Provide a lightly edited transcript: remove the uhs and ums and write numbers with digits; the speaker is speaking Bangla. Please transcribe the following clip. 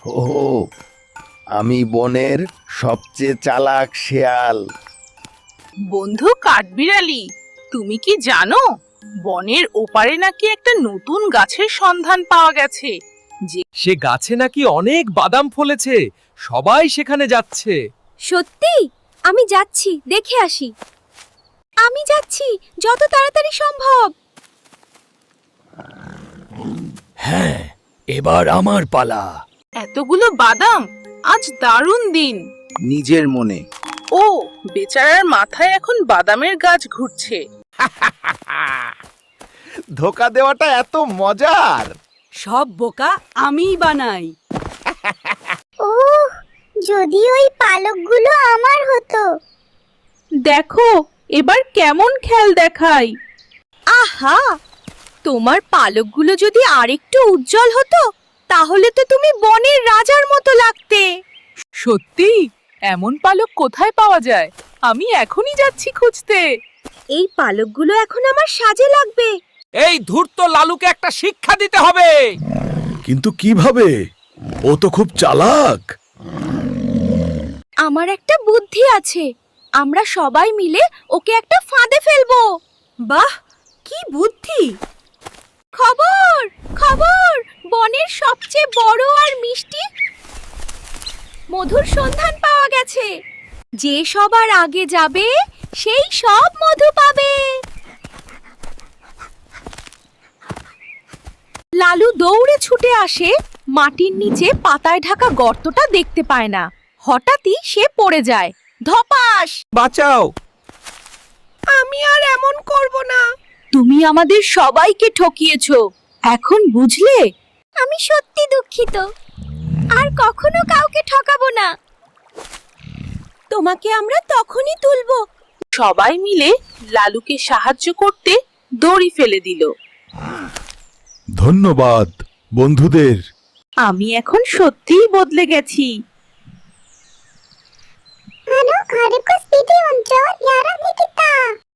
ও, আমি বনের সবচেয়ে চালাক শেয়াল। বন্ধু কাঠবিড়ালি, তুমি কি জানো বনের ওপারে নাকি একটা নতুন গাছের সন্ধান পাওয়া গেছে? যে সে গাছে নাকি অনেক বাদাম ফলেছে, সবাই সেখানে যাচ্ছে। সত্যি? আমি যাচ্ছি, দেখে আসি। আমি যাচ্ছি, যত তাড়াতাড়ি সম্ভব। হ্যাঁ, এবার আমার পালা। এতগুলো বাদাম, আজ দারুণ দিন। নিজের মনে। ও, বেচারার মাথায় এখন বাদামের গাছ ঘুরছে। ধোকা দেওয়াটা এত মজার। সব বোকা আমিই বানাই। ওহ, যদি ওই পালকগুলো আমার হতো। দেখো এবার কেমন খেল দেখাই। আহা, তোমার পালকগুলো যদি আরেকটু উজ্জ্বল হতো তাহলে তো তুমি বনের রাজার মতো লাগতে। সত্যি? এমন পালক কোথায় পাওয়া যায়? আমি এখনই যাচ্ছি খুঁজতে। এই পালকগুলো এখন আমার সাজে লাগবে। এই ধূর্ত লালুকে একটা শিক্ষা দিতে হবে। কিন্তু কিভাবে? ও তো খুব চালাক। আমার একটা বুদ্ধি আছে, আমরা সবাই মিলে ওকে একটা ফাঁদে ফেলবো। বাহ, কি বুদ্ধি! খবর খবর, বনের সবচেয়ে বড় আর মিষ্টি মধুর সন্ধান পাওয়া গেছে। যে সবার আগে যাবে সেই সব মধু পাবে। লালু দৌড়ে ছুটে আসে, মাটির নিচে পাতায় ঢাকা গর্তটা দেখতে পায় না। হঠাৎই সে পড়ে যায়। ধপাস! বাঁচাও! আমি আর এমন করব না। তুমি আমাদের সবাইকে ঠকিয়েছো, এখন বুঝলে? আমি সত্যি দুঃখিত, আর কখনো কাউকে ঠকাবো না। তোমাকে আমরা তখনই তুলবো। সবাই মিলে লালুকে সাহায্য করতে দড়ি ফেলে দিল। ধন্যবাদ বন্ধুদের। আমি এখন সত্যিই বদলে গেছি। Ano, hari ko speedy uncal, yara nikita.